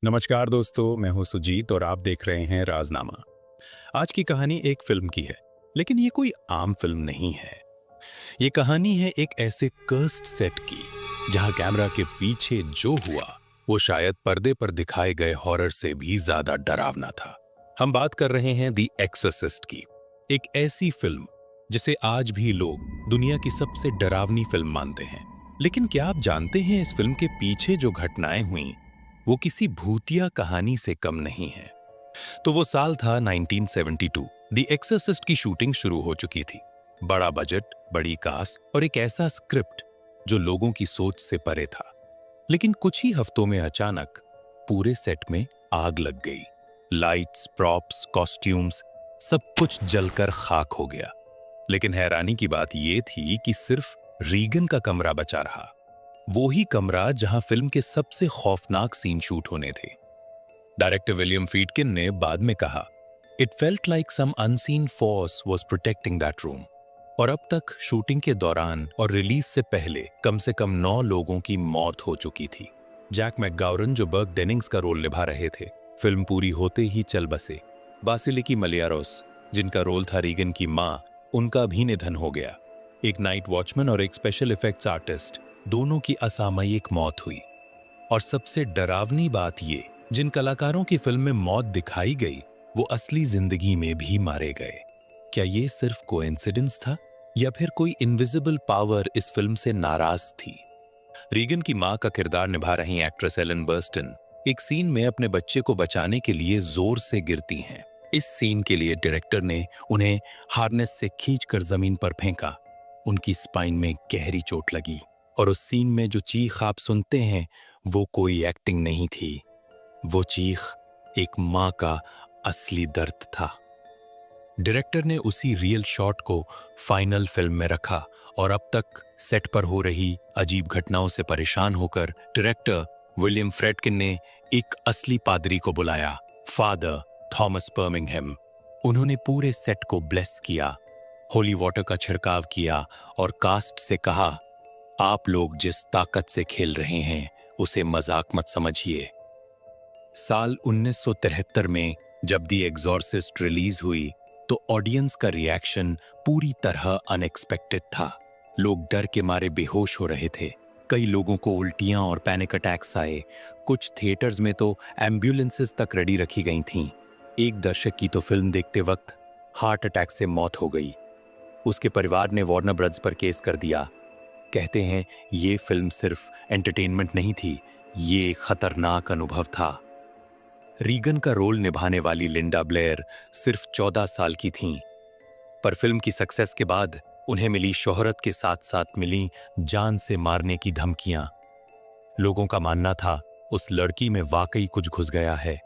नमस्कार दोस्तों, मैं हूं सुजीत और आप देख रहे हैं राजनामा। आज की कहानी एक फिल्म की है, लेकिन ये कोई आम फिल्म नहीं है। ये कहानी है एक ऐसे कर्स्ड सेट की जहां कैमरा के पीछे जो हुआ वो शायद पर्दे पर दिखाए गए हॉरर से भी ज्यादा डरावना था। हम बात कर रहे हैं द एक्सोर्सिस्ट की, एक ऐसी फिल्म जिसे आज भी लोग दुनिया की सबसे डरावनी फिल्म मानते हैं। लेकिन क्या आप जानते हैं इस फिल्म के पीछे जो घटनाएं हुई वो किसी भूतिया कहानी से कम नहीं है। तो वो साल था 1972। द एक्सोर्सिस्ट की शूटिंग शुरू हो चुकी थी। बड़ा बजट, बड़ी कास्ट और एक ऐसा स्क्रिप्ट जो लोगों की सोच से परे था। लेकिन कुछ ही हफ्तों में अचानक पूरे सेट में आग लग गई। लाइट्स, प्रॉप्स, कॉस्ट्यूम्स, सब कुछ जलकर खाक हो गया। लेकिन हैरानी की बात यह थी कि सिर्फ रीगन का कमरा बचा रहा। वो ही कमरा जहां फिल्म के सबसे खौफनाक सीन शूट होने थे। डायरेक्टर विलियम फ्रीडकिन ने बाद में कहा, it felt like some unseen force was protecting that room. और अब तक शूटिंग के दौरान और रिलीज से पहले कम से कम 9 लोगों की मौत हो चुकी थी। जैक मैकगाउरन जो बर्क डेनिंग्स का रोल निभा रहे थे, फिल्म पूरी होते ही चल बसे। बासिलिकी मलियारोस जिनका रोल था रीगन की मां, उनका भी निधन हो गया। एक नाइट वॉचमैन और एक स्पेशल इफेक्ट्स आर्टिस्ट, दोनों की असामयिक मौत हुई। और सबसे डरावनी बात ये, जिन कलाकारों की फिल्म में मौत दिखाई गई वो असली जिंदगी में भी मारे गए। क्या ये सिर्फ कोइंसिडेंस था या फिर कोई इनविजिबल पावर इस फिल्म से नाराज थी? रीगन की मां का किरदार निभा रही एक्ट्रेस एलन बर्स्टन एक सीन में अपने बच्चे को बचाने के लिए जोर से गिरती हैं। इस सीन के लिए डायरेक्टर ने उन्हें हार्नेस से खींचकर जमीन पर फेंका। उनकी स्पाइन में गहरी चोट लगी और उस सीन में जो चीख आप सुनते हैं वो कोई एक्टिंग नहीं थी। वो चीख एक मां का असली दर्द था। डायरेक्टर ने उसी रियल शॉट को फाइनल फिल्म में रखा और अब तक सेट पर हो रही अजीब घटनाओं से परेशान होकर डायरेक्टर विलियम फ्रेडकिन ने एक असली पादरी को बुलाया, फादर थॉमस बर्मिंघम। उन्होंने पूरे सेट को ब्लेस किया, होली वाटर का छिड़काव किया और कास्ट से कहा, आप लोग जिस ताकत से खेल रहे हैं उसे मजाक मत समझिए। साल 1973 में जब द एग्जॉर्सिस्ट रिलीज हुई तो ऑडियंस का रिएक्शन पूरी तरह अनएक्सपेक्टेड था। लोग डर के मारे बेहोश हो रहे थे। कई लोगों को उल्टियां और पैनिक अटैक्स आए। कुछ थिएटर्स में तो एम्बुलेंसेस तक रेडी रखी गई थीं। एक दर्शक की तो फिल्म देखते वक्त हार्ट अटैक से मौत हो गई। उसके परिवार ने वार्नर ब्रदर्स पर केस कर दिया। कहते हैं ये फिल्म सिर्फ एंटरटेनमेंट नहीं थी, ये एक खतरनाक अनुभव था। रीगन का रोल निभाने वाली लिंडा ब्लेयर सिर्फ 14 साल की थीं, पर फिल्म की सक्सेस के बाद उन्हें मिली शोहरत के साथ साथ मिली जान से मारने की धमकियां। लोगों का मानना था उस लड़की में वाकई कुछ घुस गया है।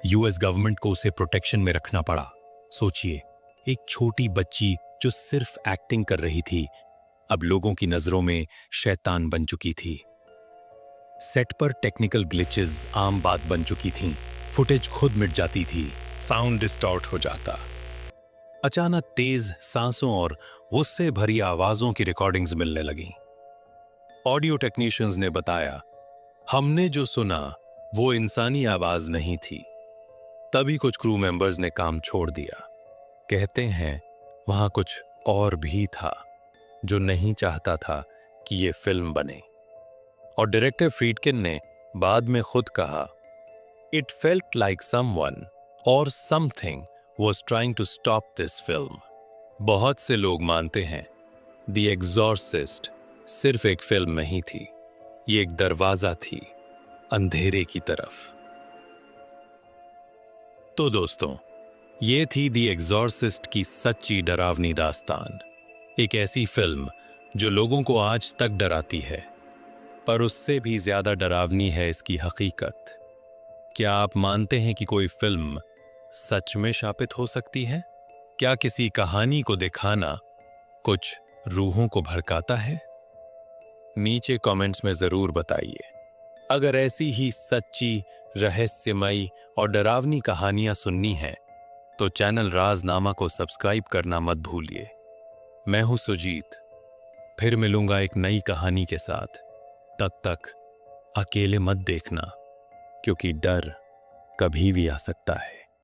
यूएस गवर्नमेंट को उसे प्रोटेक्शन में रखना पड़ा। सोचिए, एक छोटी बच्ची जो सिर्फ एक्टिंग कर रही थी अब लोगों की नजरों में शैतान बन चुकी थी। सेट पर टेक्निकल ग्लिचेस आम बात बन चुकी थीं। फुटेज खुद मिट जाती थी, साउंड डिस्टॉर्ट हो जाता। अचानक तेज सांसों और गुस्से भरी आवाजों की रिकॉर्डिंग्स मिलने लगीं। ऑडियो टेक्नीशियंस ने बताया, हमने जो सुना वो इंसानी आवाज नहीं थी। तभी कुछ क्रू मेंबर्स ने काम छोड़ दिया। कहते हैं वहां कुछ और भी था जो नहीं चाहता था कि ये फिल्म बने। और डायरेक्टर फ्रीडकिन ने बाद में खुद कहा, इट फेल्ट लाइक समवन और something was trying to stop this film. बहुत से लोग मानते हैं द एग्जॉर्सिस्ट सिर्फ एक फिल्म नहीं थी, ये एक दरवाजा थी अंधेरे की तरफ। तो दोस्तों, ये थी द एग्जॉर्सिस्ट की सच्ची डरावनी दास्तान। एक ऐसी फिल्म जो लोगों को आज तक डराती है, पर उससे भी ज्यादा डरावनी है इसकी हकीकत। क्या आप मानते हैं कि कोई फिल्म सच में शापित हो सकती है? क्या किसी कहानी को दिखाना कुछ रूहों को भड़काता है? नीचे कमेंट्स में जरूर बताइए। अगर ऐसी ही सच्ची, रहस्यमयी और डरावनी कहानियां सुननी है तो चैनल राजनामा को सब्सक्राइब करना मत भूलिए। मैं हूं सुजीत, फिर मिलूंगा एक नई कहानी के साथ। तब तक अकेले मत देखना। क्योंकि डर कभी भी आ सकता है।